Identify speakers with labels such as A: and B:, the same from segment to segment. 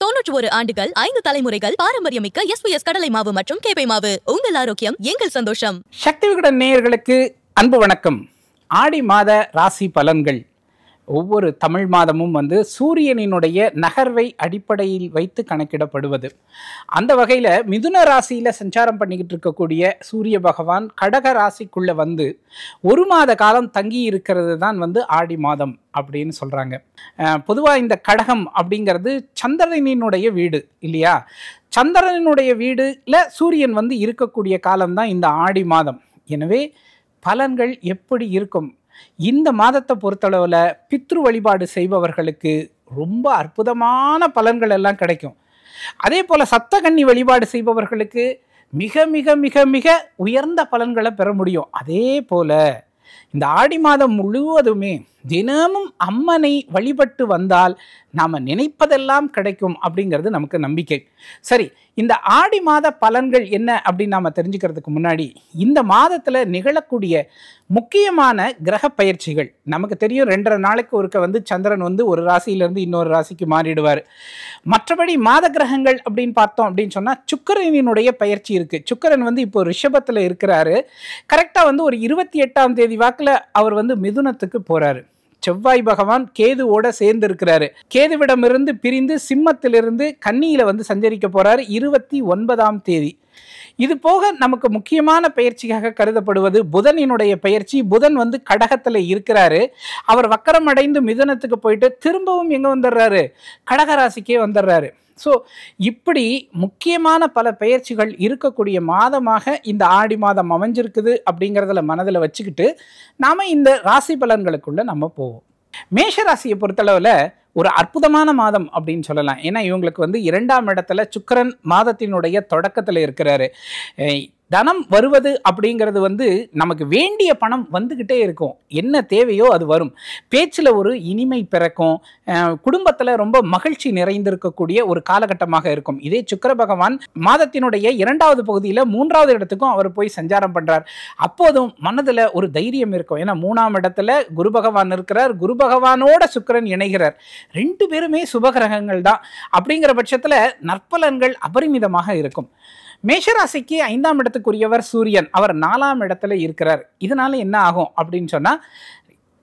A: 91 ஆண்டுகள் 5 தலைமுறைகள் பாரம்பரியமிக்க எஸ்பிஎஸ் கடலை மாவு மற்றும் கேப்பை மாவு. உங்கள் ஆரோக்கியம் எங்கள் சந்தோஷம்.
B: சக்தி விகடன் நேயர்களுக்கு அன்பு வணக்கம். ஆடி மாத ராசி பலன்கள். ஒவ்வொரு தமிழ் மாதமும் சூரியனினுடைய நகர்வை அடிப்படையில் வைத்து கணக்கிடப்படுவது. அந்த வகையில் மிதுன ராசியில் சஞ்சாரம் பண்ணிக்கிட்டு இருக்கக்கூடிய சூரிய பகவான் கடக ராசிக்குள்ளே ஒரு மாத காலம் தங்கி இருக்கிறது தான் ஆடி மாதம் அப்படின்னு சொல்கிறாங்க. பொதுவாக இந்த கடகம் அப்படிங்கிறது சந்திரனினுடைய வீடு இல்லையா? சந்திரனினுடைய வீடுல சூரியன் இருக்கக்கூடிய காலம்தான் இந்த ஆடி மாதம். எனவே பலன்கள் எப்படி இருக்கும்? இந்த மாதத்தை பொறுத்தளவில் பித்ரு வழிபாடு செய்பவர்களுக்கு ரொம்ப அற்புதமான பலன்கள் எல்லாம் கிடைக்கும். அதே போல் சப்தகன்னி வழிபாடு செய்பவர்களுக்கு மிக மிக மிக மிக உயர்ந்த பலன்களை பெற முடியும். அதே போல் இந்த ஆடி மாதம் முழுவதுமே தினமும் அம்மனை வழிபட்டு வந்தால் நாம் நினைப்பதெல்லாம் கிடைக்கும் அப்படிங்கிறது நமக்கு நம்பிக்கை. சரி, இந்த ஆடி மாத பலன்கள் என்ன அப்படின்னு நாம் தெரிஞ்சுக்கிறதுக்கு முன்னாடி இந்த மாதத்தில் நிகழக்கூடிய முக்கியமான கிரக பயிற்சிகள் நமக்கு தெரியும். 2.5 நாளைக்கு ஒருக்க சந்திரன் ஒரு ராசியிலேருந்து இன்னொரு ராசிக்கு மாறிடுவார். மற்றபடி மாத கிரகங்கள் அப்படின்னு பார்த்தோம் அப்படின்னு சொன்னால் சுக்கிரனினுடைய பயிற்சி இருக்குது. சுக்கிரன் இப்போ ரிஷபத்தில் இருக்கிறாரு. கரெக்டாக ஒரு 28ஆம் தேதி வாக்கில் அவர் மிதுனத்துக்கு போகிறாரு. செவ்வாய் பகவான் கேதுவோட சேர்ந்து இருக்கிறாரு. கேதுவிடமிருந்து பிரிந்து சிம்மத்திலிருந்து கன்னியில சஞ்சரிக்க போறாரு 29ஆம் தேதி. இது போக நமக்கு முக்கியமான பயிற்சியாக கருதப்படுவது புதனினுடைய பயிற்சி. புதன் கடகத்துல இருக்கிறாரு. அவர் வக்கரம் அடைந்து மிதுனத்துக்கு போயிட்டு திரும்பவும் எங்க வந்துடுறாரு? கடகராசிக்கே வந்துடுறாரு. ஸோ இப்படி முக்கியமான பல பயிற்சிகள் இருக்கக்கூடிய மாதமாக இந்த ஆடி மாதம் அமைஞ்சிருக்குது அப்படிங்கிறதுல மனதில் வச்சுக்கிட்டு நாம் இந்த ராசி பலன்களுக்குள்ள நம்ம போவோம். மேஷ ராசியை பொறுத்தளவில் ஒரு அற்புதமான மாதம் அப்படின்னு சொல்லலாம். ஏன்னா இவங்களுக்கு 2ஆம் இடத்துல சுக்கிரன் மாதத்தினுடைய தொடக்கத்தில் இருக்கிறாரு. தனம் வருவது அப்படிங்கிறது நமக்கு வேண்டிய பணம் வந்துக்கிட்டே இருக்கும். என்ன தேவையோ அது வரும். பேச்சில் ஒரு இனிமை பிறக்கும். குடும்பத்தில் ரொம்ப மகிழ்ச்சி நிறைந்திருக்கக்கூடிய ஒரு காலகட்டமாக இருக்கும். இதே சுக்கிர பகவான் மாதத்தினுடைய 2வது பகுதியில் 3வது இடத்துக்கும் அவர் போய் சஞ்சாரம் பண்ணுறார். அப்போதும் மனதில் ஒரு தைரியம் இருக்கும். ஏன்னா 3ஆம் இடத்துல குரு பகவான் இருக்கிறார். குரு பகவானோட சுக்கிரன் இணைகிறார். 2 பேருமே சுபகிரகங்கள் தான். அப்படிங்கிற பட்சத்தில் நற்பலன்கள் அபரிமிதமாக இருக்கும். மேஷராசிக்கு 5ஆம் இடத்துக்குரியவர் சூரியன். அவர் 4ஆம் இடத்துல இருக்கிறார். இதனால என்ன ஆகும் அப்படின்னு சொன்னால்,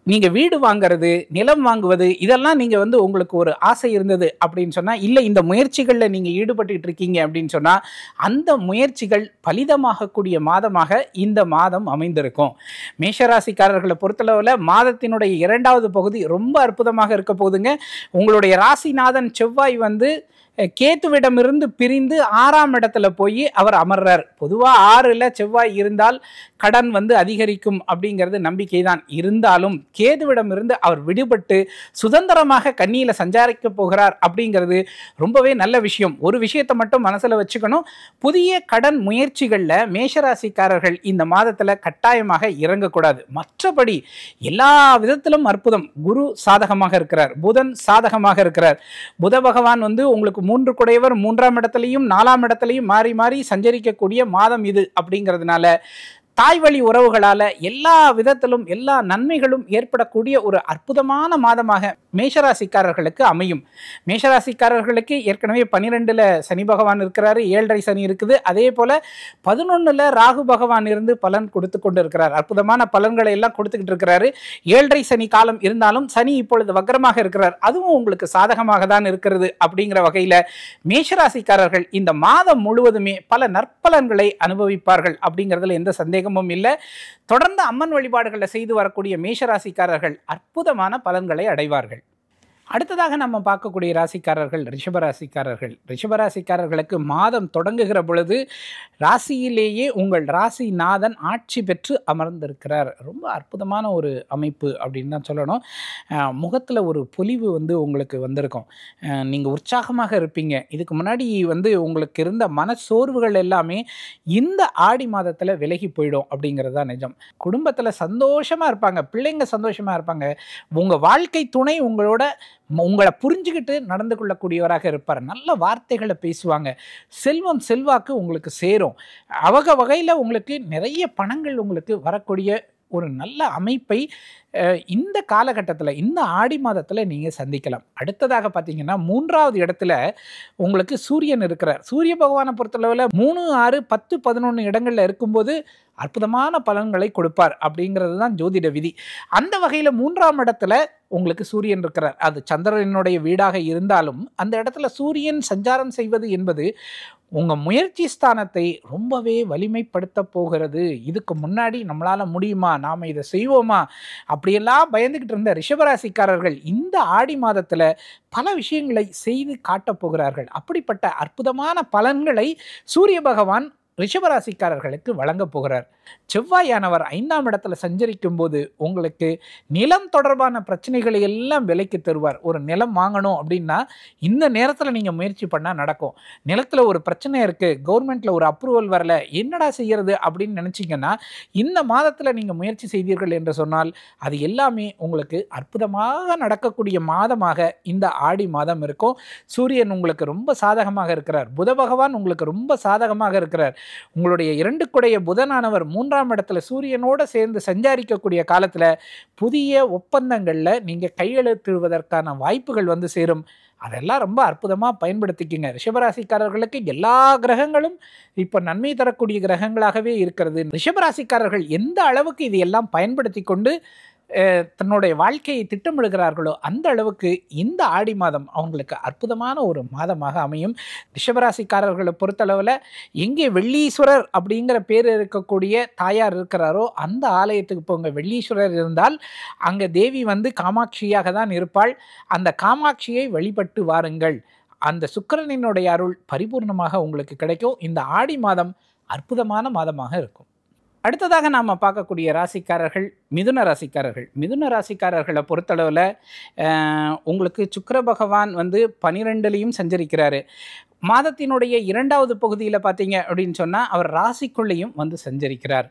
B: நீங்கள் வீடு வாங்கிறது, நிலம் வாங்குவது, இதெல்லாம் நீங்கள் உங்களுக்கு ஒரு ஆசை இருந்தது அப்படின்னு சொன்னால், இல்லை இந்த முயற்சிகளில் நீங்கள் ஈடுபட்டு இருக்கீங்க அப்படின்னு சொன்னால், அந்த முயற்சிகள் பலிதமாகக்கூடிய மாதமாக இந்த மாதம் அமைந்திருக்கும். மேஷராசிக்காரர்களை பொறுத்தளவில் மாதத்தினுடைய 2வது பகுதி ரொம்ப அற்புதமாக இருக்க போகுதுங்க. உங்களுடைய ராசிநாதன் செவ்வாய் கேத்துவிடமிருந்து பிரிந்து 6ஆம் இடத்துல போய் அவர் அமர்றார். பொதுவாக 6ல் செவ்வாய் இருந்தால் கடன் அதிகரிக்கும் அப்படிங்கிறது நம்பிக்கை தான். இருந்தாலும் கேதுவிடமிருந்து அவர் விடுபட்டு சுதந்திரமாக கன்னியில் சஞ்சாரிக்க போகிறார் அப்படிங்கிறது ரொம்பவே நல்ல விஷயம். ஒரு விஷயத்தை மட்டும் மனசில் வச்சுக்கணும். புதிய கடன் முயற்சிகளில் மேஷராசிக்காரர்கள் இந்த மாதத்தில் கட்டாயமாக இறங்கக்கூடாது. மற்றபடி எல்லா விதத்திலும் அற்புதம். குரு சாதகமாக இருக்கிறார். புதன் சாதகமாக இருக்கிறார். புத பகவான் உங்களுக்கு 3 குடையவர் 3ஆம் இடத்துலையும் 4ஆம் இடத்துலையும் மாறி மாறி சஞ்சரிக்கக்கூடிய மாதம் இது. அப்படிங்கிறதுனால தாய் வழி உறவுகளால் எல்லா விதத்திலும் எல்லா நன்மைகளும் ஏற்படக்கூடிய ஒரு அற்புதமான மாதமாக மேஷராசிக்காரர்களுக்கு அமையும். மேஷராசிக்காரர்களுக்கு ஏற்கனவே 12ல் சனி பகவான் இருக்கிறாரு. 7.5 சனி இருக்குது. அதே போல் 11ல் ராகு பகவான் இருந்து பலன் கொடுத்து கொண்டு இருக்கிறார். அற்புதமான பலன்களை எல்லாம் கொடுத்துக்கிட்டு இருக்கிறாரு. 7.5 சனி காலம் இருந்தாலும் சனி இப்பொழுது வக்ரமாக இருக்கிறார். அதுவும் உங்களுக்கு சாதகமாக தான் இருக்கிறது. அப்படிங்கிற வகையில் மேஷராசிக்காரர்கள் இந்த மாதம் முழுவதுமே பல நற்பலன்களை அனுபவிப்பார்கள். அப்படிங்கிறதுல எந்த சந்தேகமும் இல்லை. தொடர்ந்து அம்மன் வழிபாடுகளை செய்து வரக்கூடிய மேஷராசிக்காரர்கள் அற்புதமான பலன்களை அடைவார்கள். அடுத்ததாக நம்ம பார்க்கக்கூடிய ராசிக்காரர்கள் ரிஷபராசிக்காரர்கள். ரிஷபராசிக்காரர்களுக்கு மாதம் தொடங்குகிற பொழுது ராசியிலேயே உங்கள் ராசிநாதன் ஆட்சி பெற்று அமர்ந்திருக்கிறார். ரொம்ப அற்புதமான ஒரு அமைப்பு அப்படின்னு தான் சொல்லணும். முகத்தில் ஒரு பொலிவு உங்களுக்கு வந்திருக்கும். நீங்கள் உற்சாகமாக இருப்பீங்க. இதுக்கு முன்னாடி உங்களுக்கு இருந்த மனச்சோர்வுகள் எல்லாமே இந்த ஆடி மாதத்தில் விலகி போயிடும் அப்படிங்கிறது தான் நிஜம். குடும்பத்தில் சந்தோஷமாக இருப்பாங்க. பிள்ளைங்க சந்தோஷமாக இருப்பாங்க. உங்கள் வாழ்க்கை துணை உங்களை புரிஞ்சுக்கிட்டு நடந்து கொள்ளக்கூடியவராக இருப்பார். நல்ல வார்த்தைகளை பேசுவாங்க. செல்வம் செல்வாக்கு உங்களுக்கு சேரும். அவங்க வகையில் உங்களுக்கு நிறைய பணங்கள் உங்களுக்கு வரக்கூடிய ஒரு நல்ல அமைப்பை இந்த காலகட்டத்தில் இந்த ஆடி மாதத்தில் நீங்கள் சந்திக்கலாம். அடுத்ததாக பார்த்தீங்கன்னா 3வது இடத்துல உங்களுக்கு சூரியன் இருக்கிறார். சூரிய பகவானை பொறுத்தளவில் 3, 6, 10, 11 இடங்களில் இருக்கும்போது அற்புதமான பலன்களை கொடுப்பார் அப்படிங்கிறது தான் ஜோதிட விதி. அந்த வகையில் 3ஆம் இடத்துல உங்களுக்கு சூரியன் இருக்கிறார். அது சந்திரனுடைய வீடாக இருந்தாலும் அந்த இடத்துல சூரியன் சஞ்சாரம் செய்வது என்பது உங்கள் முயற்சி ஸ்தானத்தை ரொம்பவே வலிமைப்படுத்த போகிறது. இதுக்கு முன்னாடி நம்மளால் முடியுமா, நாம் இதை செய்வோமா அப்படியெல்லாம் பயந்துக்கிட்டு இருந்த ரிஷபராசிக்காரர்கள் இந்த ஆடி மாதத்தில் பல விஷயங்களை செய்து காட்டப் போகிறார்கள். அப்படிப்பட்ட அற்புதமான பலன்களை சூரிய பகவான் ரிஷபராசிக்காரர்களுக்கு வழங்க போகிறார். செவ்வாயானவர் 5ஆம் இடத்துல சஞ்சரிக்கும் போது உங்களுக்கு நிலம் தொடர்பான பிரச்சனைகளை எல்லாம் விலைக்கு தருவார். ஒரு நிலம் வாங்கணும் அப்படின்னா இந்த நேரத்தில் நீங்கள் முயற்சி பண்ணால் நடக்கும். நிலத்தில் ஒரு பிரச்சனை இருக்குது, கவர்மெண்ட்டில் ஒரு அப்ரூவல் வரல, என்னடா செய்கிறது அப்படின்னு நினச்சிங்கன்னா இந்த மாதத்தில் நீங்கள் முயற்சி செய்தீர்கள் என்று சொன்னால் அது எல்லாமே உங்களுக்கு அற்புதமாக நடக்கக்கூடிய மாதமாக இந்த ஆடி மாதம் இருக்கும். சூரியன் உங்களுக்கு ரொம்ப சாதகமாக இருக்கிறார். புத பகவான் உங்களுக்கு ரொம்ப சாதகமாக இருக்கிறார். உங்களுடைய 2 குடைய புதனானவர் 3ஆம் இடத்துல சூரியனோடு சேர்ந்து சஞ்சாரிக்கக்கூடிய காலத்தில் புதிய ஒப்பந்தங்களில் நீங்கள் கையெழுத்திடுவதற்கான வாய்ப்புகள் வந்து சேரும். அதெல்லாம் ரொம்ப அற்புதமாக பயன்படுத்திக்கிங்க. ரிஷபராசிக்காரர்களுக்கு எல்லா கிரகங்களும் இப்போ நன்மை தரக்கூடிய கிரகங்களாகவே இருக்கிறது. ரிஷபராசிக்காரர்கள் எந்த அளவுக்கு இது எல்லாம் பயன்படுத்தி கொண்டு தன்னுடைய வாழ்க்கையை திட்டமிடுகிறார்களோ அந்த அளவுக்கு இந்த ஆடி மாதம் அவங்களுக்கு அற்புதமான ஒரு மாதமாக அமையும். ரிஷபராசிக்காரர்களை பொறுத்தளவில் எங்கே வெள்ளீஸ்வரர் அப்படிங்கிற பேர் இருக்கக்கூடிய தாயார் இருக்கிறாரோ அந்த ஆலயத்துக்கு போங்க. வெள்ளீஸ்வரர் இருந்தால் அங்கே தேவி வந்து காமாட்சியாக தான் இருப்பாள். அந்த காமாட்சியை வழிபட்டு வாருங்கள். அந்த சுக்கிரனினுடைய அருள் பரிபூர்ணமாக உங்களுக்கு கிடைக்கும். இந்த ஆடி மாதம் அற்புதமான மாதமாக இருக்கும். அடுத்ததாக நாம் பார்க்கக்கூடிய ராசிக்காரர்கள் மிதுன ராசிக்காரர்கள். மிதுன ராசிக்காரர்களை பொறுத்தளவில் உங்களுக்கு சுக்கிர பகவான் வந்து 12லையும் சஞ்சரிக்கிறாரு. மாதத்தினுடைய 2வது பகுதியில் பார்த்தீங்க அப்படின்னு சொன்னால் அவர் ராசிக்குள்ளேயும் வந்து சஞ்சரிக்கிறார்.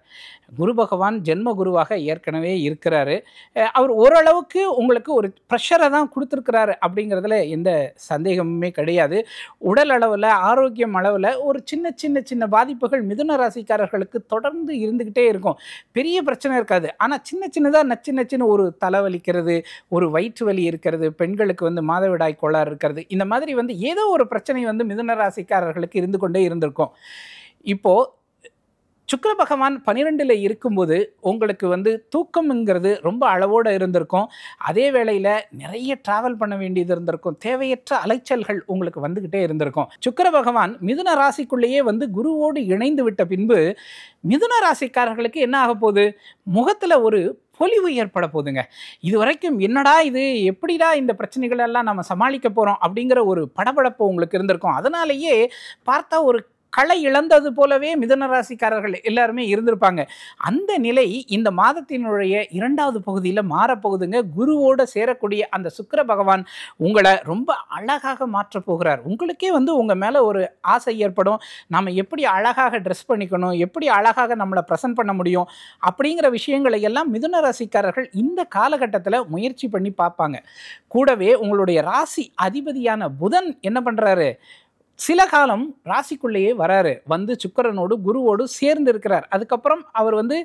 B: குரு பகவான் ஜென்ம குருவாக ஏற்கனவே இருக்கிறாரு. அவர் ஓரளவுக்கு உங்களுக்கு ஒரு ப்ரெஷரை தான் கொடுத்துருக்கிறாரு அப்படிங்கிறதுல எந்த சந்தேகமுமே கிடையாது. உடல் அளவில் ஆரோக்கியம் அளவில் ஒரு சின்ன பாதிப்புகள் மிதுன ராசிக்காரர்களுக்கு தொடர்ந்து இருந்துக்கிட்டே இருக்கும். பெரிய பிரச்சனை இருக்காது. ஆனால் சின்னதாக நச்சின்னு ஒரு தலைவலிக்கிறது, ஒரு வயிற்று வலி இருக்கிறது, பெண்களுக்கு வந்து மாதவிடாய் கோளாறு இருக்கிறது, இந்த மாதிரி வந்து ஏதோ ஒரு பிரச்சனை வந்து மிதுன ராசிக்காரர்களுக்கு இருந்து கொண்டே இருந்திருக்கும். இப்போ சுக்கிர பகவான் 12ல் இருக்கும்போது உங்களுக்கு வந்து தூக்கம்ங்கிறது ரொம்ப அளவோடு இருந்திருக்கும். அதே வேளையில் நிறைய டிராவல் பண்ண வேண்டியது இருந்திருக்கும். தேவையற்ற அலைச்சல்கள் உங்களுக்கு வந்துக்கிட்டே இருந்திருக்கும். சுக்கிர பகவான் மிதுன ராசிக்குள்ளேயே வந்து குருவோடு இணைந்து விட்ட பின்பு மிதுன ராசிக்காரர்களுக்கு என்ன ஆக போகுது, முகத்தில் ஒரு பொலிவு ஏற்பட போகுதுங்க. இது வரைக்கும் என்னடா இது, எப்படிடா இந்த பிரச்சனைகள் எல்லாம் நம்ம சமாளிக்க போகிறோம் அப்படிங்கிற ஒரு படபடப்பு உங்களுக்கு இருந்திருக்கும். அதனாலேயே பார்த்தா ஒரு களை இழந்தது போலவே மிதுன ராசிக்காரர்கள் எல்லாருமே இருந்திருப்பாங்க. அந்த நிலை இந்த மாதத்தினுடைய 2வது பகுதியில் மாறப்போகுதுங்க. குருவோடு சேரக்கூடிய அந்த சுக்கிர பகவான் உங்களை ரொம்ப அழகாக மாற்றப் போகிறார். உங்களுக்கே வந்து உங்கள் மேலே ஒரு ஆசை ஏற்படும். நம்ம எப்படி அழகாக ட்ரெஸ் பண்ணிக்கணும், எப்படி அழகாக நம்மளை ப்ரெசென்ட் பண்ண முடியும் அப்படிங்கிற விஷயங்களை எல்லாம் மிதுன ராசிக்காரர்கள் இந்த காலகட்டத்தில் முயற்சி பண்ணி பார்ப்பாங்க. கூடவே உங்களுடைய ராசி அதிபதியான புதன் என்ன பண்ணுறாரு, சில காலம் ராசிக்குள்ளேயே வராரு. வந்து சுக்கிரனோடு குருவோடு சேர்ந்து இருக்கிறார். அதுக்கப்புறம் அவர் வந்து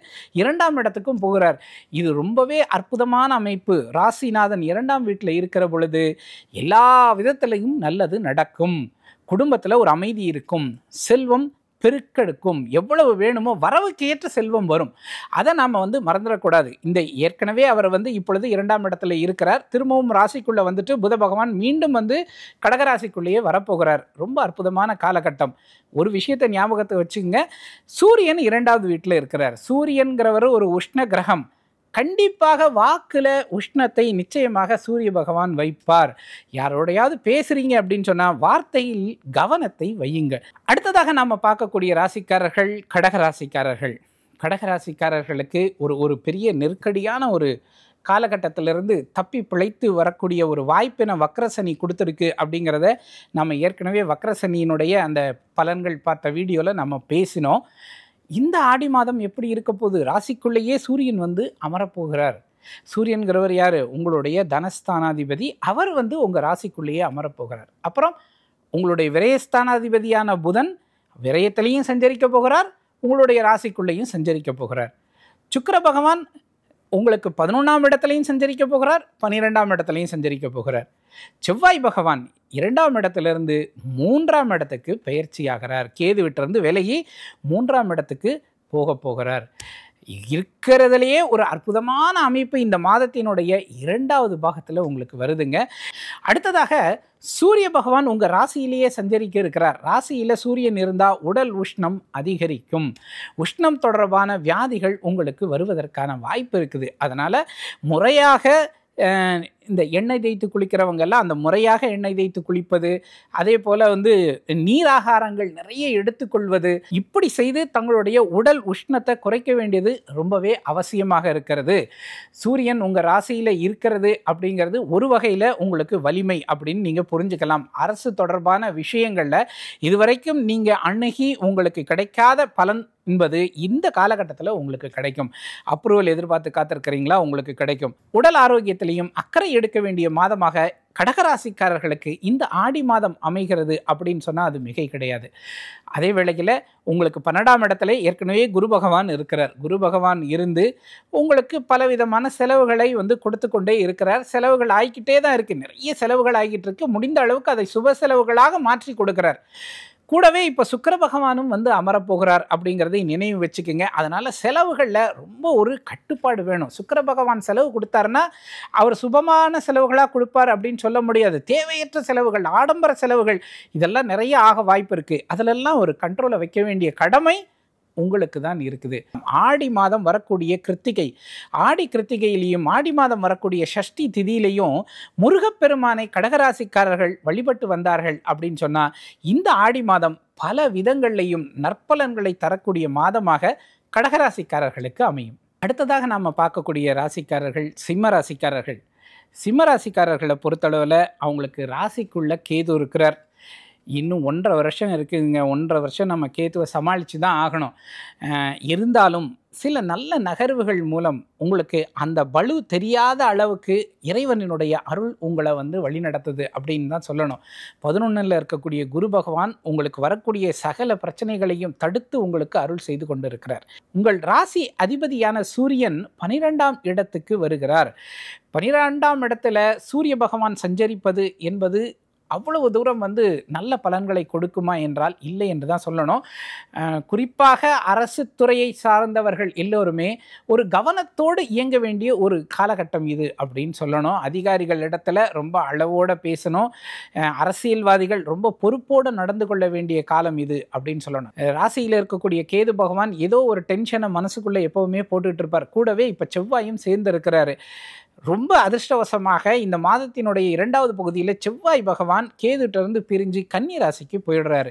B: 2ஆம் இடத்துக்கும் போகிறார். இது ரொம்பவே அற்புதமான அமைப்பு. ராசிநாதன் 2ஆம் வீட்டில் இருக்கிற பொழுது எல்லா விதத்திலையும் நல்லது நடக்கும். குடும்பத்தில் ஒரு அமைதி இருக்கும். செல்வம் பெருக்கெடுக்கும். எவ்வளவு வேணுமோ வரவுக்கு ஏற்ற செல்வம் வரும். அதை நாம் வந்து மறந்துடக்கூடாது. இந்த ஏற்கனவே அவர் வந்து இப்பொழுது 2ஆம் இடத்துல இருக்கிறார். திரும்பவும் ராசிக்குள்ளே வந்துட்டு புத பகவான் மீண்டும் வந்து கடகராசிக்குள்ளேயே வரப்போகிறார். ரொம்ப அற்புதமான காலகட்டம். ஒரு விஷயத்தை ஞாபகத்தை வச்சுங்க, சூரியன் 2வது வீட்டில் இருக்கிறார். சூரியன்கிறவர் ஒரு உஷ்ண கிரகம். கண்டிப்பாக வாக்குல உஷ்ணத்தை நிச்சயமாக சூரிய பகவான் வைப்பார். யாரோடையாவது பேசுறீங்க அப்படின்னு சொன்னால் வார்த்தையில் கவனத்தை வையுங்க. அடுத்ததாக நாம் பார்க்கக்கூடிய ராசிக்காரர்கள் கடகராசிக்காரர்கள். கடகராசிக்காரர்களுக்கு ஒரு பெரிய நெருக்கடியான ஒரு காலகட்டத்திலிருந்து தப்பி பிழைத்து வரக்கூடிய ஒரு வாய்ப்பினை வக்ரசனி கொடுத்துருக்கு அப்படிங்கிறத நம்ம ஏற்கனவே வக்ரசனியினுடைய அந்த பலன்கள் பார்த்த வீடியோவில் நம்ம பேசினோம். இந்த ஆடி மாதம் எப்படி இருக்க போகுது, ராசிக்குள்ளேயே சூரியன் வந்து அமரப்போகிறார். சூரியன்கிறவர் யார், உங்களுடைய தனஸ்தானாதிபதி. அவர் வந்து உங்கள் ராசிக்குள்ளேயே அமரப்போகிறார். அப்புறம் உங்களுடைய விரயஸ்தானாதிபதியான புதன் விரயத்திலையும் சஞ்சரிக்க போகிறார், உங்களுடைய ராசிக்குள்ளேயும் சஞ்சரிக்க போகிறார். சுக்கிர பகவான் உங்களுக்கு 11ஆம் இடத்துலையும் சஞ்சரிக்க போகிறார், 12ஆம் இடத்துலையும் சஞ்சரிக்க போகிறார். செவ்வாய் பகவான் 2ஆம் இடத்திலிருந்து 3ஆம் இடத்துக்கு பெயர்ச்சியாகிறார். கேதுவிட்டிருந்து விலகி 3ஆம் இடத்துக்கு போகிறார். இருக்கிறதுலையே ஒரு அற்புதமான அமைப்பு இந்த மாதத்தினுடைய 2வது பாகத்தில் உங்களுக்கு வருதுங்க. அடுத்ததாக சூரிய பகவான் உங்கள் ராசியிலேயே சஞ்சரிக்க இருக்கிறார். ராசியில் சூரியன் இருந்தால் உடல் உஷ்ணம் அதிகரிக்கும். உஷ்ணம் தொடர்பான வியாதிகள் உங்களுக்கு வருவதற்கான வாய்ப்பு இருக்குது. அதனால் முறையாக இந்த எண்ணெய் தேய்த்து குளிக்கிறவங்கெல்லாம் அந்த முறையாக எண்ணெய் தேய்த்து குளிப்பது, அதே போல் நீராகாரங்கள் நிறைய எடுத்துக்கொள்வது, இப்படி செய்து தங்களுடைய உடல் உஷ்ணத்தை குறைக்க வேண்டியது ரொம்பவே அவசியமாக இருக்கிறது. சூரியன் உங்கள் ராசியில் இருக்கிறது அப்படிங்கிறது ஒரு வகையில் உங்களுக்கு வலிமை அப்படின்னு நீங்கள் புரிஞ்சுக்கலாம். அரசு தொடர்பான விஷயங்களில் இதுவரைக்கும் நீங்கள் அணுகி உங்களுக்கு கிடைக்காத பலன் என்பது இந்த காலகட்டத்தில் உங்களுக்கு கிடைக்கும். அப்ரூவல் எதிர்பார்த்து காத்திருக்கிறீங்களா, உங்களுக்கு கிடைக்கும். உடல் ஆரோக்கியத்திலையும் அக்கறை எடுக்க வேண்டிய மாதமாக கடகராசிக்காரர்களுக்கு இந்த ஆடி மாதம் அமைகிறது அப்படின்னு சொன்னால் அது மிகை கிடையாது. அதே வேளையில் உங்களுக்கு 12ஆம் இடத்துல ஏற்கனவே குரு பகவான் இருக்கிறார். குரு பகவான் இருந்து உங்களுக்கு பலவிதமான செலவுகளை கொடுத்து கொண்டே இருக்கிறார். செலவுகள் ஆகிக்கிட்டே தான் இருக்குது. நிறைய செலவுகள் ஆகிட்டு இருக்கு. முடிந்த அளவுக்கு அதை சுப செலவுகளாக மாற்றி கொடுக்கிறார். கூடவே இப்போ சுக்கிர பகவானும் அமரப்போகிறார் அப்படிங்கிறதை நினைவு வச்சுக்கோங்க. அதனால் செலவுகளில் ரொம்ப ஒரு கட்டுப்பாடு வேணும். சுக்கிர பகவான் செலவு கொடுத்தாருன்னா அவர் சுபமான செலவுகளாக கொடுப்பார் அப்படின்னு சொல்ல முடியாது. தேவையற்ற செலவுகள், ஆடம்பர செலவுகள் இதெல்லாம் நிறைய ஆக வாய்ப்பு இருக்குது. அதிலெல்லாம் ஒரு கண்ட்ரோலை வைக்க வேண்டிய கடமை உங்களுக்கு தான் இருக்குது. ஆடி மாதம் வரக்கூடிய கிருத்திகை, ஆடி கிருத்திகையிலையும் ஆடி மாதம் வரக்கூடிய ஷஷ்டி திதியிலையும் முருகப்பெருமானை கடகராசிக்காரர்கள் வழிபட்டு வந்தார்கள் அப்படின்னு சொன்னால் இந்த ஆடி மாதம் பல விதங்கள்லையும் நற்பலன்களை தரக்கூடிய மாதமாக கடகராசிக்காரர்களுக்கு அமையும். அடுத்ததாக நாம் பார்க்கக்கூடிய ராசிக்காரர்கள் சிம்ம ராசிக்காரர்கள். சிம்ம ராசிக்காரர்களை பொறுத்தளவில் அவங்களுக்கு ராசிக்குள்ள கேது இருக்கிறார். இன்னும் 1.5 வருஷம் இருக்குதுங்க. 1.5 வருஷம் நம்ம கேத்துவை சமாளித்து தான் ஆகணும். இருந்தாலும் சில நல்ல நகர்வுகள் மூலம் உங்களுக்கு அந்த பலு தெரியாத அளவுக்கு இறைவனினுடைய அருள் உங்களை வழிநடத்துது அப்படின்னு தான் சொல்லணும். 11ல் இருக்கக்கூடிய குரு பகவான் உங்களுக்கு வரக்கூடிய சகல பிரச்சனைகளையும் தடுத்து உங்களுக்கு அருள் செய்து கொண்டிருக்கிறார். உங்கள் ராசி அதிபதியான சூரியன் 12ஆம் இடத்துக்கு வருகிறார். 12ஆம் இடத்துல சூரிய பகவான் சஞ்சரிப்பது என்பது அவ்வளவு தூரம் நல்ல பலன்களை கொடுக்குமா என்றால் இல்லை என்று தான் சொல்லணும். குறிப்பாக அரசு துறையை சார்ந்தவர்கள் எல்லோருமே ஒரு கவனத்தோடு இயங்க வேண்டிய ஒரு காலகட்டம் இது அப்படின்னு சொல்லணும். அதிகாரிகள் இடத்துல ரொம்ப அளவோடு பேசணும். அரசியல்வாதிகள் ரொம்ப பொறுப்போடு நடந்து கொள்ள வேண்டிய காலம் இது அப்படின்னு சொல்லணும். ராசியில் இருக்கக்கூடிய கேது பகவான் ஏதோ ஒரு டென்ஷனை மனசுக்குள்ளே எப்போவுமே போட்டுட்டு இருப்பார். கூடவே இப்போ செவ்வாயும் சேர்ந்து இருக்கிறாரு. ரொம்ப அதிர்ஷ்டவசமாக இந்த மாதத்தினுடைய 2வது பகுதியில் செவ்வாய் பகவான் கேதுட்டிருந்து பிரிஞ்சு கன்னி ராசிக்கு போயிடுறாரு.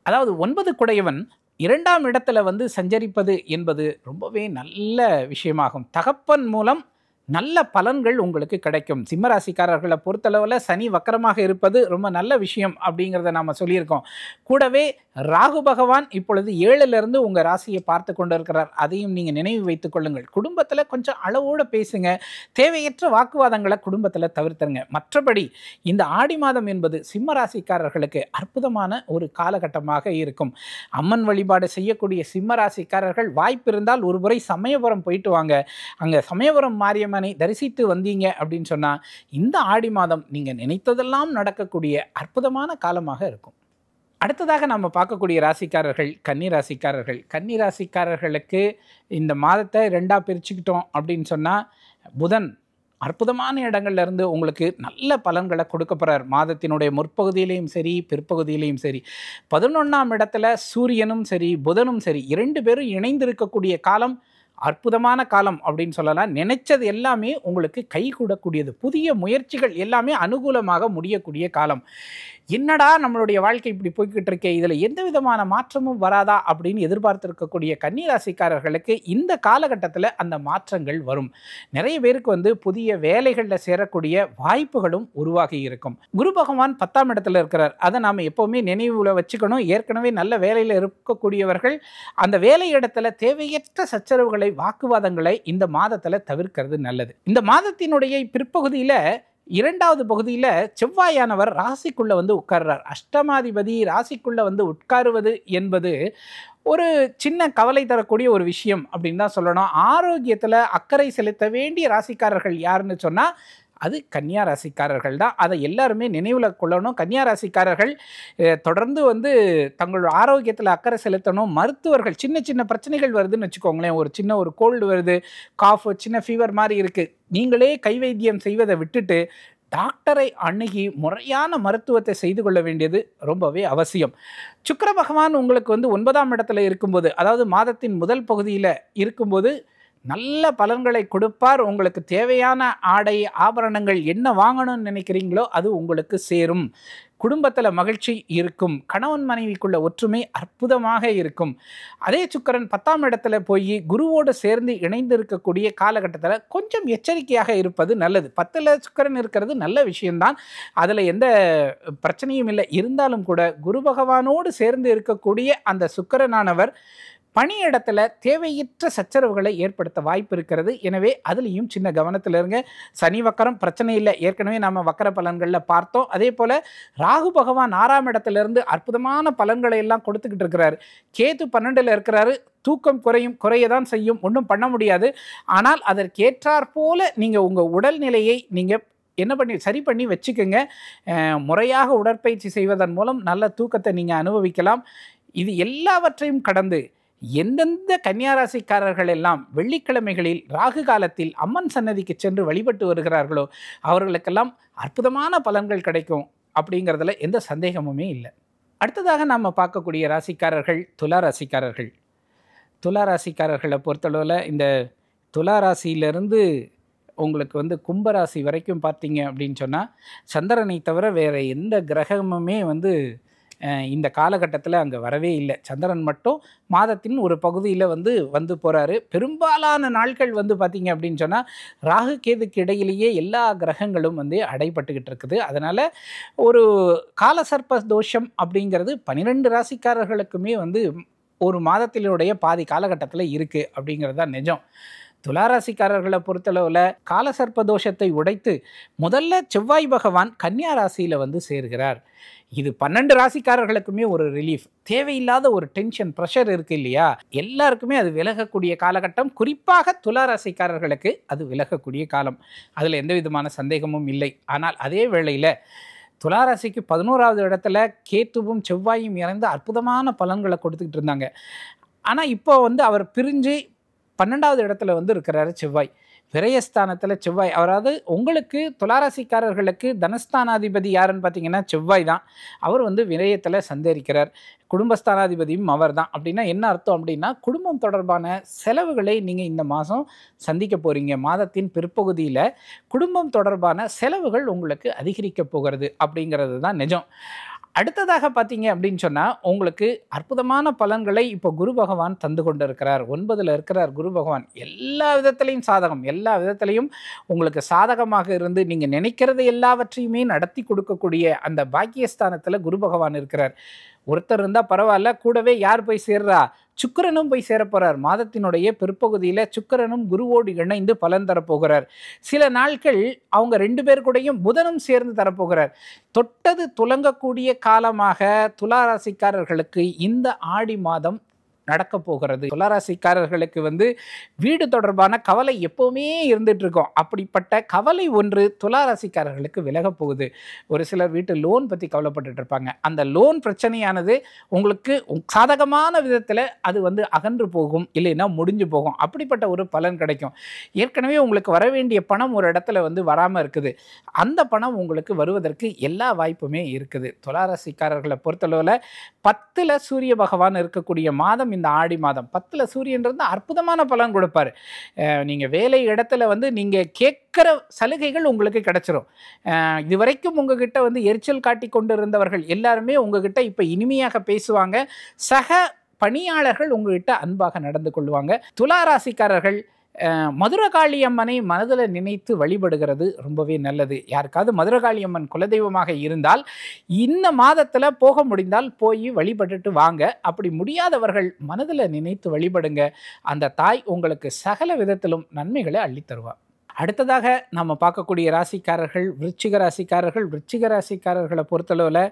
B: அதாவது 9 குடையவன் 2ஆம் இடத்துல சஞ்சரிப்பது என்பது ரொம்பவே நல்ல விஷயமாகும். தகப்பன் மூலம் நல்ல பலன்கள் உங்களுக்கு கிடைக்கும். சிம்மராசிக்காரர்களை பொறுத்தளவில் சனி வக்கரமாக இருப்பது ரொம்ப நல்ல விஷயம் அப்படிங்கிறத நாம் சொல்லியிருக்கோம். கூடவே ராகு பகவான் இப்பொழுது 7லிருந்து உங்கள் ராசியை பார்த்து கொண்டு இருக்கிறார். அதையும் நீங்கள் நினைவு வைத்துக் கொள்ளுங்கள். குடும்பத்தில் கொஞ்சம் அளவோடு பேசுங்க. தேவையற்ற வாக்குவாதங்களை குடும்பத்தில் தவிர்த்துருங்க. மற்றபடி இந்த ஆடி மாதம் என்பது சிம்ம ராசிக்காரர்களுக்கு அற்புதமான ஒரு காலகட்டமாக இருக்கும். அம்மன் வழிபாடு செய்யக்கூடிய சிம்ம ராசிக்காரர்கள் வாய்ப்பு இருந்தால் ஒரு முறை சமயபுரம் போயிட்டு வாங்க. அங்கே சமயபுரம் மாரியம்மனை தரிசித்து வந்தீங்க அப்படின்னு சொன்னால் இந்த ஆடி மாதம் நீங்கள் நினைத்ததெல்லாம் நடக்கக்கூடிய அற்புதமான காலமாக இருக்கும். அடுத்ததாக நம்ம பார்க்கக்கூடிய ராசிக்காரர்கள் கன்னி ராசிக்காரர்கள். கன்னி ராசிக்காரர்களுக்கு இந்த மாதத்தை 2ஆக பிரிச்சுக்கிட்டோம் அப்படின்னு சொன்னால் புதன் அற்புதமான இடங்கள்ல இருந்து உங்களுக்கு நல்ல பலன்களை கொடுக்க போகிறார். மாதத்தினுடைய முற்பகுதியிலையும் சரி பிற்பகுதியிலையும் சரி. 11ஆம் இடத்துல சூரியனும் சரி புதனும் சரி 2 பேரும் இணைந்திருக்கக்கூடிய காலம் அற்புதமான காலம் அப்படின்னு சொல்லலாம். நினைச்சது எல்லாமே உங்களுக்கு கை கூடக்கூடியது. புதிய முயற்சிகள் எல்லாமே அனுகூலமாக முடியக்கூடிய காலம். என்னடா நம்மளுடைய வாழ்க்கை இப்படி போய்கிட்டு இருக்கே, இதில் எந்த விதமான மாற்றமும் வராதா அப்படின்னு எதிர்பார்த்திருக்கக்கூடிய கன்னிராசிக்காரர்களுக்கு இந்த காலகட்டத்தில் அந்த மாற்றங்கள் வரும். நிறைய பேருக்கு புதிய வேலைகளில் சேரக்கூடிய வாய்ப்புகளும் உருவாகி இருக்கும். குரு பகவான் 10ஆம் இடத்துல இருக்கிறார். அதை நாம் எப்போவுமே நினைவில் வச்சுக்கணும். ஏற்கனவே நல்ல வேலையில் இருக்கக்கூடியவர்கள் அந்த வேலை இடத்துல தேவையற்ற சச்சரவுகளை வாக்குவாதங்களை இந்த மாதத்தில் தவிர்க்கிறது நல்லது. இந்த மாதத்தினுடைய பிற்பகுதியில் இரண்டாவது பகுதியில் செவ்வாயானவர் ராசிக்குள்ளே வந்து உட்கார்றார். அஷ்டமாதிபதி ராசிக்குள்ளே வந்து உட்காருவது என்பது ஒரு சின்ன கவலை தரக்கூடிய ஒரு விஷயம் அப்படின்னு தான் சொல்லணும். ஆரோக்கியத்தில் அக்கறை செலுத்த வேண்டிய ராசிக்காரர்கள் யாருன்னு சொன்னால் அது கன்னியா ராசிக்காரர்கள் தான். அதை எல்லாருமே நினைவில் கொள்ளணும். கன்னியா ராசிக்காரர்கள் தொடர்ந்து வந்து தங்களோட ஆரோக்கியத்தில் அக்கறை செலுத்தணும். மருத்துவர்கள் சின்ன சின்ன பிரச்சனைகள் வருதுன்னு வச்சுக்கோங்களேன், ஒரு சின்ன ஒரு கோல்டு வருது, காஃப், சின்ன ஃபீவர் மாதிரி இருக்குது, நீங்களே கை வைத்தியம் செய்வதை விட்டுட்டு டாக்டரை அணுகி முறையான மருத்துவத்தை செய்து கொள்ள வேண்டியது ரொம்பவே அவசியம். சுக்கிர பகவான் உங்களுக்கு வந்து 9ஆம் இடத்துல இருக்கும்போது, அதாவது மாதத்தின் முதல் பகுதியில் இருக்கும்போது நல்ல பலன்களை கொடுப்பார். உங்களுக்கு தேவையான ஆடை ஆபரணங்கள் என்ன வாங்கணும்னு நினைக்கிறீங்களோ அது உங்களுக்கு சேரும். குடும்பத்தில் மகிழ்ச்சி இருக்கும். கணவன் மனைவிக்குள்ள ஒற்றுமை அற்புதமாக இருக்கும். அதே சுக்கிரன் 10ஆம் இடத்துல போய் குருவோடு சேர்ந்து இணைந்து இருக்கக்கூடிய காலகட்டத்தில் கொஞ்சம் எச்சரிக்கையாக இருப்பது நல்லது. 10ல் சுக்கிரன் இருக்கிறது நல்ல விஷயம்தான், அதில் எந்த பிரச்சனையும் இல்லை. இருந்தாலும் கூட குரு பகவானோடு சேர்ந்து இருக்கக்கூடிய அந்த சுக்கிரனானவர் பணியிடத்தில் தேவையற்ற சச்சரவுகளை ஏற்படுத்த வாய்ப்பு இருக்கிறது. எனவே அதுலேயும் சின்ன கவனத்தில் இருங்க. சனி வக்கரம் பிரச்சனை இல்லை, ஏற்கனவே நம்ம வக்கர பலன்களில் பார்த்தோம். அதே போல் ராகு பகவான் 6ஆம் இடத்துலேருந்து அற்புதமான பலன்களை எல்லாம் கொடுத்துக்கிட்டு இருக்கிறாரு. கேது 12ல் இருக்கிறாரு. தூக்கம் குறைய தான் செய்யும், ஒன்றும் பண்ண முடியாது. ஆனால் அதற்கேற்றாற் போல நீங்கள் உங்கள் உடல்நிலையை நீங்கள் சரி பண்ணி வச்சுக்கோங்க. முறையாக உடற்பயிற்சி செய்வதன் மூலம் நல்ல தூக்கத்தை நீங்கள் அனுபவிக்கலாம். இது எல்லாவற்றையும் கடந்து எந்தெந்த கன்னியாராசிக்காரர்கள் எல்லாம் வெள்ளிக்கிழமைகளில் ராகு காலத்தில் அம்மன் சன்னதிக்கு சென்று வழிபட்டு வருகிறார்களோ அவர்களுக்கெல்லாம் அற்புதமான பலன்கள் கிடைக்கும் அப்படிங்கிறதுல எந்த சந்தேகமுமே இல்லை. அடுத்ததாக நாம் பார்க்கக்கூடிய ராசிக்காரர்கள் துலா ராசிக்காரர்கள். துலா ராசிக்காரர்களை பொறுத்தளவில் இந்த துலா ராசியிலிருந்து உங்களுக்கு வந்து கும்பராசி வரைக்கும் பார்த்தீங்க அப்படின்னு சொன்னால் சந்திரனை தவிர வேறு எந்த கிரகமுமே வந்து இந்த காலகட்டத்தில் அங்கே வரவே இல்லை. சந்திரன் மட்டும் மாதத்தின் ஒரு பகுதியில் வந்து போகிறாரு. பெரும்பாலான நாட்கள் வந்து பார்த்திங்க அப்படின்னு சொன்னால் ராகு கேதுக்கு இடையிலேயே எல்லா கிரகங்களும் வந்து அடைபட்டுக்கிட்டு இருக்குது. அதனால் ஒரு காலசர்ப்ப தோஷம் அப்படிங்கிறது 12 ராசிக்காரர்களுக்குமே வந்து ஒரு மாதத்தினுடைய பாதி காலகட்டத்தில் இருக்குது அப்படிங்கிறது தான் நிஜம். துளாராசிக்காரர்களை பொறுத்தளவில் காலசர்ப்ப தோஷத்தை உடைத்து முதல்ல செவ்வாய் பகவான் கன்னியா ராசியில் வந்து சேர்கிறார். இது 12 ராசிக்காரர்களுக்குமே ஒரு ரிலீஃப். தேவையில்லாத ஒரு டென்ஷன், ப்ரெஷர் இருக்குது இல்லையா, எல்லாருக்குமே அது விலகக்கூடிய காலகட்டம். குறிப்பாக துளாராசிக்காரர்களுக்கு அது விலகக்கூடிய காலம், அதில் எந்த விதமான சந்தேகமும் இல்லை. ஆனால் அதே வேளையில் துளாராசிக்கு 11வது இடத்துல கேத்துவும் செவ்வாயும் இணைந்து அற்புதமான பலன்களை கொடுத்துக்கிட்டு இருந்தாங்க. ஆனால் இப்போ வந்து அவர் பிரிஞ்சு 12வது இடத்துல வந்து இருக்கிறாரு செவ்வாய். விரயஸ்தானத்தில் செவ்வாய், அதாவது உங்களுக்கு துளாராசிக்காரர்களுக்கு தனஸ்தானாதிபதி யாருன்னு பார்த்தீங்கன்னா செவ்வாய் தான். அவர் வந்து விரயத்தில் சந்தரிக்கிறார். குடும்பஸ்தானாதிபதியும் அவர் தான். அப்படின்னா என்ன அர்த்தம் அப்படின்னா, குடும்பம் தொடர்பான செலவுகளை நீங்கள் இந்த மாதம் சந்திக்க போகிறீங்க. மாதத்தின் பிற்பகுதியில் குடும்பம் தொடர்பான செலவுகள் உங்களுக்கு அதிகரிக்க போகிறது அப்படிங்கிறது தான் நிஜம். அடுத்ததாக பார்த்தீங்க அப்படின்னு சொன்னால் உங்களுக்கு அற்புதமான பலன்களை இப்போ குரு பகவான் தந்து கொண்டு இருக்கிறார். 9ல் இருக்கிறார் குரு பகவான். எல்லா விதத்திலையும் சாதகம், எல்லா விதத்திலையும் உங்களுக்கு சாதகமாக இருந்து நீங்கள் நினைக்கிறது எல்லாவற்றையுமே நடத்தி கொடுக்கக்கூடிய அந்த பாக்கியஸ்தானத்தில் குரு பகவான் இருக்கிறார். ஒருத்தர் இருந்தால் பரவாயில்ல, கூடவே யார் போய் சேர்றா, சுக்கிரனும் போய் சேரப்போகிறார். மாதத்தினுடைய பிற்பகுதியில் சுக்கிரனும் குருவோடு இணைந்து பலன் தரப்போகிறார். சில நாட்கள் அவங்க 2 பேர் கூடயும் புதனும் சேர்ந்து தரப்போகிறார். தொட்டது துலங்கக்கூடிய காலமாக துளாராசிக்காரர்களுக்கு இந்த ஆடி மாதம் நடக்க போகிறது. துளாராசிக்காரர்களுக்கு வந்து வீடு தொடர்பான கவலை எப்போவுமே இருந்துட்டு இருக்கும். அப்படிப்பட்ட கவலை ஒன்று துளாராசிக்காரர்களுக்கு விலக போகுது. ஒரு சிலர் வீட்டு லோன் பற்றி கவலைப்பட்டுட்டு இருப்பாங்க. அந்த லோன் பிரச்சனையானது உங்களுக்கு சாதகமான விதத்தில் அது வந்து அகன்று போகும், இல்லைன்னா முடிஞ்சு போகும். அப்படிப்பட்ட ஒரு பலன் கிடைக்கும். ஏற்கனவே உங்களுக்கு வர வேண்டிய பணம் ஒரு இடத்துல வந்து வராமல் இருக்குது. அந்த பணம் உங்களுக்கு வருவதற்கு எல்லா வாய்ப்புமே இருக்குது. துளாராசிக்காரர்களை பொறுத்தளவில் 10ல் சூரிய பகவான் இருக்கக்கூடிய மாதம் இந்த ஆடி மாதம். 10ல் சூரியன்றது அற்புதமான பலன் கொடுப்பார். நீங்கள் வேலை இடத்துல வந்து நீங்கள் கேட்குற சலுகைகள் உங்களுக்கு கிடைச்சிரும். இதுவரைக்கும் உங்ககிட்ட வந்து எரிச்சல் காட்டி கொண்டு இருந்தவர்கள் எல்லாருமே உங்ககிட்ட இப்போ இனிமையாக பேசுவாங்க. சக பணியாளர்கள் உங்ககிட்ட அன்பாக நடந்து கொள்வாங்க. துளாராசிக்காரர்கள் மதுரகாளி அம்மனை மனதில் நினைத்து வழிபடுகிறது ரொம்பவே நல்லது. யாருக்காவது மதுரகாளி அம்மன் குலதெய்வமாக இருந்தால் இந்த மாதத்தில் போக முடிந்தால் போய் வழிபட்டுட்டு வாங்க. அப்படி முடியாதவர்கள் மனதில் நினைத்து வழிபடுங்க. அந்த தாய் உங்களுக்கு சகல விதத்திலும் நன்மைகளை அள்ளித்தருவார். அடுத்ததாக நம்ம பார்க்கக்கூடிய ராசிக்காரர்கள் விருச்சிக ராசிக்காரர்கள். விருச்சிக ராசிக்காரர்களை பொறுத்தளவில்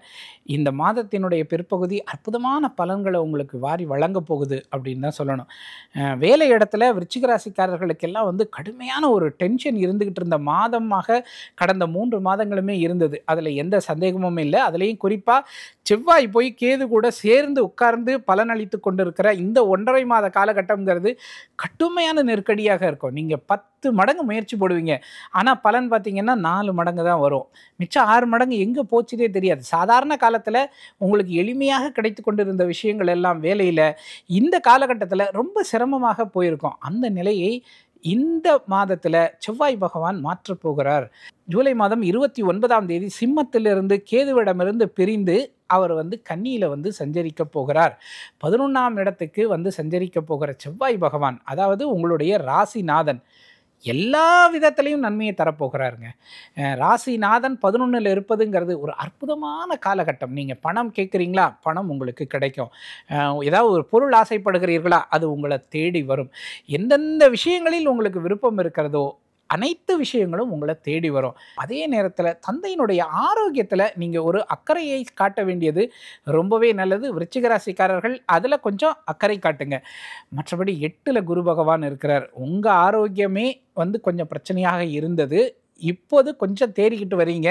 B: இந்த மாதத்தினுடைய பிற்பகுதி அற்புதமான பலன்களை உங்களுக்கு வாரி வழங்க போகுது அப்படின்னு தான் சொல்லணும். வேலை இடத்துல விருச்சிக ராசிக்காரர்களுக்கெல்லாம் வந்து கடுமையான ஒரு டென்ஷன் இருந்துக்கிட்டு இருந்த மாதமாக கடந்த 3 மாதங்களுமே இருந்தது. அதில் எந்த சந்தேகமும் இல்லை. அதுலேயும் குறிப்பாக செவ்வாய் போய் கேது கூட சேர்ந்து உட்கார்ந்து பலனளித்து கொண்டிருக்கிற இந்த 1.5 மாத காலகட்டம்ங்கிறது கடுமையான நெருக்கடியாக இருக்கும். நீங்கள் 10 மடங்கு முயற்சி போடுவீங்க, ஆனால் பலன் பார்த்தீங்கன்னா 4 மடங்கு தான் வரும். மிச்சம் 6 மடங்கு எங்கே போச்சுதே தெரியாது. சாதாரண காலத்தில் உங்களுக்கு எளிமையாக கிடைத்து கொண்டிருந்த விஷயங்கள் எல்லாம் வேலையில் இந்த காலகட்டத்தில் ரொம்ப சிரமமாக போயிருக்கும். அந்த நிலையை இந்த மாதத்தில் செவ்வாய் பகவான் மாற்றப் போகிறார். ஜூலை மாதம் 29ஆம் தேதி சிம்மத்திலிருந்து கேதுவிடமிருந்து பிரிந்து அவர் வந்து கன்னியில் வந்து சஞ்சரிக்க போகிறார். 11ஆம் இடத்துக்கு வந்து சஞ்சரிக்க போகிற செவ்வாய் பகவான், அதாவது உங்களுடைய ராசிநாதன், எல்லா விதத்திலையும் நன்மையை தரப்போகிறாருங்க. ராசிநாதன் 11ல் இருப்பதுங்கிறது ஒரு அற்புதமான காலகட்டம். நீங்கள் பணம் கேட்குறீங்களா, பணம் உங்களுக்கு கிடைக்கும். ஏதாவது ஒரு பொருள் ஆசைப்படுகிறீர்களா, அது உங்களை தேடி வரும். எந்தெந்த விஷயங்களில் உங்களுக்கு விருப்பம் இருக்கிறதோ அனைத்து விஷயங்களும் உங்களை தேடி வரும். அதே நேரத்தில் தந்தையினுடைய ஆரோக்கியத்தில் நீங்கள் ஒரு அக்கறையை காட்ட வேண்டியது ரொம்பவே நல்லது. விருச்சிக ராசிக்காரர்கள் அதில் கொஞ்சம் அக்கறை காட்டுங்க. மற்றபடி 8ல் குரு பகவான் இருக்கிறார். உங்கள் ஆரோக்கியமே வந்து கொஞ்சம் பிரச்சனையாக இருந்தது, இப்போது கொஞ்சம் தேறிக்கிட்டு வரீங்க.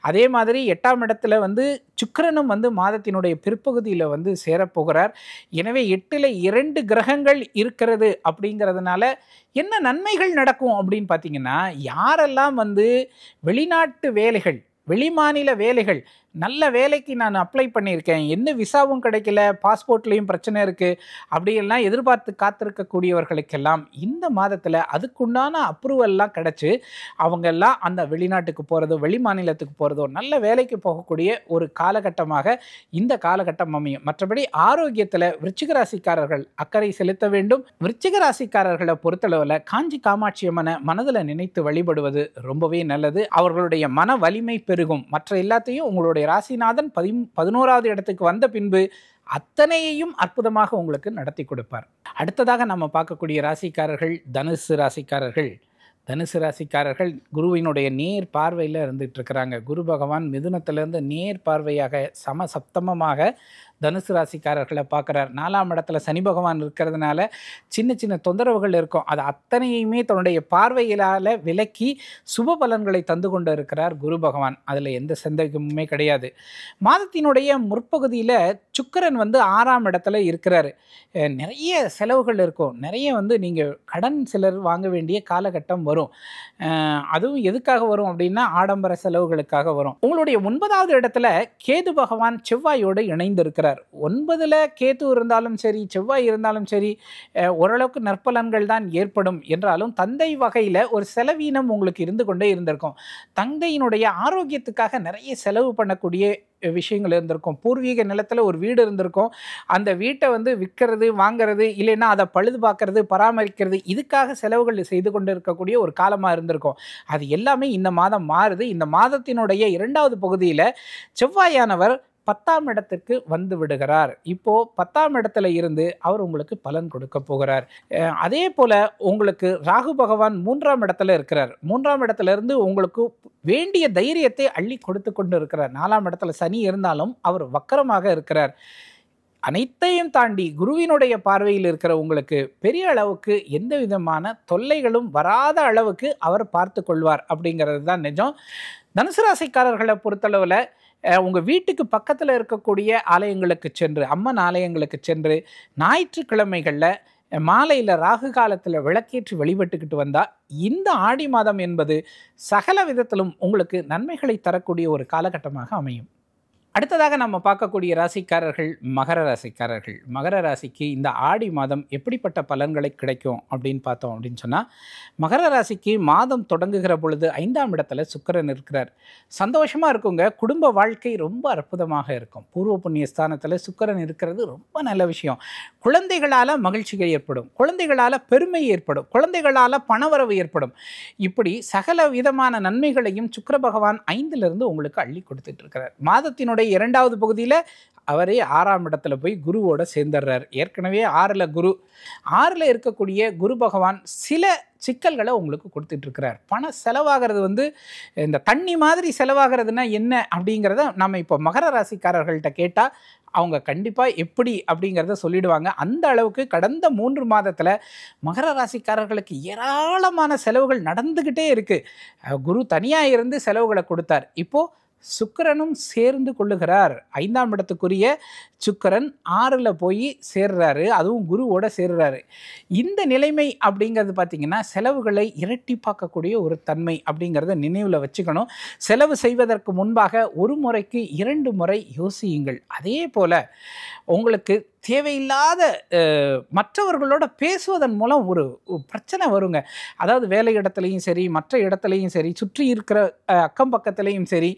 B: அதே மாதிரி 8ஆம் இடத்துல வந்து சுக்கிரனும் வந்து மாதத்தினுடைய பிற்பகுதியில் வந்து சேரப்போகிறார். எனவே 8ல் 2 கிரகங்கள் இருக்கிறது அப்படிங்கிறதுனால என்ன நன்மைகள் நடக்கும் அப்படின்னு பார்த்தீங்கன்னா, யாரெல்லாம் வந்து வெளிநாட்டு வேலைகள், வெளிமாநில வேலைகள், நல்ல வேலைக்கு நான் அப்ளை பண்ணியிருக்கேன், எந்த விசாவும் கிடைக்கல, பாஸ்போர்ட்லேயும் பிரச்சனை இருக்குது அப்படியெல்லாம் எதிர்பார்த்து காத்திருக்கக்கூடியவர்களுக்கெல்லாம் இந்த மாதத்தில் அதுக்குண்டான அப்ரூவல்லாம் கிடச்சி அவங்கெல்லாம் அந்த வெளிநாட்டுக்கு போகிறதோ வெளி மாநிலத்துக்கு போகிறதோ நல்ல வேலைக்கு போகக்கூடிய ஒரு காலகட்டமாக இந்த காலகட்டம் அமையும். மற்றபடி ஆரோக்கியத்தில் விருச்சிக ராசிக்காரர்கள் அக்கறை செலுத்த வேண்டும். விருச்சிக ராசிக்காரர்களை பொறுத்தளவில் காஞ்சி காமாட்சி அம்மனை மனதில் நினைத்து வழிபடுவது ரொம்பவே நல்லது. அவர்களுடைய மன வலிமை பெருகும். மற்ற எல்லாத்தையும் உங்களுடைய ராசிநாதன் 11வது இடத்துக்கு வந்த பின்பு அத்தனையையும் அற்புதமாக உங்களுக்கு நடத்தி கொடுப்பார். அடுத்ததாக நம்ம பார்க்கக்கூடிய ராசிக்காரர்கள் தனுசு ராசிக்காரர்கள். தனுசு ராசிக்காரர்கள் குருவினுடைய நேர் பார்வையில் இருந்துகிட்டு இருக்கிறாங்க. குரு பகவான் மிதுனத்திலிருந்து நேர் பார்வையாக சமசப்தமமாக தனுசு ராசிக்காரர்களை பார்க்குறார். 4ஆம் இடத்துல சனி பகவான் இருக்கிறதுனால சின்ன சின்ன தொந்தரவுகள் இருக்கும். அது அத்தனையுமே தன்னுடைய பார்வையிலால் விலக்கி சுப பலன்களை தந்து கொண்டு இருக்கிறார் குரு பகவான். அதில் எந்த சந்தேகமுமே கிடையாது. மாதத்தினுடைய முற்பகுதியில் சுக்கிரன் வந்து 6ஆம் இடத்துல இருக்கிறார். நிறைய செலவுகள் இருக்கும். நிறைய வந்து நீங்கள் கடன் சிலர் வாங்க வேண்டிய காலகட்டம் வரும். அதுவும் எதுக்காக வரும் அப்படின்னா ஆடம்பர செலவுகளுக்காக வரும். உங்களுடைய 9வது இடத்துல கேது பகவான் செவ்வாயோடு இணைந்து இருக்கிறார். 9ல் கேது இருந்தாலும் சரி, செவ்வாய் இருந்தாலும் சரி, ஓரளவுக்கு நற்பலன்கள் தான் ஏற்படும் என்றாலும் தந்தை வகையில் ஒரு செலவீனம் உங்களுக்கு இருந்து கொண்டே இருந்திருக்கும். தந்தையினுடைய ஆரோக்கியத்துக்காக நிறைய செலவு பண்ணக்கூடிய விஷயங்கள் இருந்திருக்கும். பூர்வீக நிலத்தில் ஒரு வீடு இருந்திருக்கும். அந்த வீட்டை வந்து விற்கிறது, வாங்கிறது, இல்லைன்னா அதை பழுது பார்க்கறது, பராமரிக்கிறது, இதுக்காக செலவுகள் செய்து கொண்டு இருக்கக்கூடிய ஒரு காலமாக இருந்திருக்கும். அது எல்லாமே இந்த மாதம் மாறுது. இந்த மாதத்தினுடைய 2வது பகுதியில் செவ்வாயானவர் 10ஆம் இடத்துக்கு வந்து விடுகிறார். இப்போ 10ஆம் இடத்துல இருந்து அவர் உங்களுக்கு பலன் கொடுக்க போகிறார். அதே போல உங்களுக்கு ராகு பகவான் 3ஆம் இடத்துல இருக்கிறார். 3ஆம் இடத்துல இருந்து உங்களுக்கு வேண்டிய தைரியத்தை அள்ளி கொடுத்து கொண்டு இருக்கிறார். 4ஆம் இடத்துல சனி இருந்தாலும் அவர் வக்கரமாக இருக்கிறார். அனைத்தையும் தாண்டி குருவினுடைய பார்வையில் இருக்கிற உங்களுக்கு பெரிய அளவுக்கு எந்த விதமான தொல்லைகளும் வராத அளவுக்கு அவர் பார்த்து கொள்வார் அப்படிங்கிறது தான் நிஜம். தனுசு ராசிக்காரர்களை பொறுத்தளவில் உங்கள் வீட்டுக்கு பக்கத்தில் இருக்கக்கூடிய ஆலயங்களுக்கு சென்று, அம்மன் ஆலயங்களுக்கு சென்று ஞாயிற்றுக்கிழமைகளில் மாலையில் ராகு காலத்தில் விளக்கேற்றி வழிபட்டுக்கிட்டு வந்தால் இந்த ஆடி மாதம் என்பது சகல விதத்திலும் உங்களுக்கு நன்மைகளை தரக்கூடிய ஒரு காலகட்டமாக அமையும். அடுத்ததாக நம்ம பார்க்கக்கூடிய ராசிக்காரர்கள் மகர ராசிக்காரர்கள். மகர ராசிக்கு இந்த ஆடி மாதம் எப்படிப்பட்ட பலன்களை கிடைக்கும் அப்படின்னு பார்த்தோம் அப்படின்னு சொன்னால், மகர ராசிக்கு மாதம் தொடங்குகிற பொழுது 5ஆம் இடத்துல சுக்கிரன் இருக்கிறார். சந்தோஷமாக இருக்குங்க. குடும்ப வாழ்க்கை ரொம்ப அற்புதமாக இருக்கும். பூர்வ புண்ணிய ஸ்தானத்தில் சுக்கிரன் இருக்கிறது ரொம்ப நல்ல விஷயம். குழந்தைகளால் மகிழ்ச்சிகள் ஏற்படும், குழந்தைகளால் பெருமை ஏற்படும், குழந்தைகளால் பணவரவு ஏற்படும். இப்படி சகல விதமான நன்மைகளையும் சுக்கிர பகவான் 5லிருந்து உங்களுக்கு அள்ளி கொடுத்துட்டு இருக்கிறார். மாதத்தினுடைய மாதத்தினுடைய 2வது பகுதியில் அவரே 6ஆம் இடத்துல போய் குருவோட சேர்ந்துடுறார். ஏற்கனவே 6ல் குரு, 6ல் இருக்கக்கூடிய குரு பகவான் சில சிக்கல்களை உங்களுக்கு கொடுத்துட்டு இருக்கிறார். பண செலவாகிறது வந்து இந்த தண்ணி மாதிரி செலவாகிறதுனா என்ன அப்படிங்கிறத நம்ம இப்போ மகர ராசிக்காரர்கள்ட்ட கேட்டால் அவங்க கண்டிப்பாக எப்படி அப்படிங்கிறத சொல்லிடுவாங்க. அந்த அளவுக்கு கடந்த 3 மாதத்தில் மகர ராசிக்காரர்களுக்கு ஏராளமான செலவுகள் நடந்துக்கிட்டே இருக்குது. குரு தனியாக இருந்து செலவுகளை கொடுத்தார். இப்போது சுக்கிரனும் சேர்ந்து கொள்ளுகிறார். 5ஆம் இடத்துக்குரிய சுக்கிரன் 6ல் போய் சேர்றாரு, அதுவும் குருவோட சேர்றாரு. இந்த நிலைமை அப்படிங்கிறது பார்த்திங்கன்னா செலவுகளை இரட்டிப்பாக்கக்கூடிய ஒரு தன்மை அப்படிங்கிறத நினைவில் வச்சுக்கணும். செலவு செய்வதற்கு முன்பாக ஒரு முறைக்கு 2 முறை யோசியுங்கள். அதே போல் உங்களுக்கு தேவையில்லாத மற்றவர்களோட பேசுவதன் மூலம் ஒரு பிரச்சனை வருங்க. அதாவது வேலை இடத்துலையும் சரி, மற்ற இடத்துலையும் சரி, சுற்றி இருக்கிற அக்கம் பக்கத்துலேயும் சரி,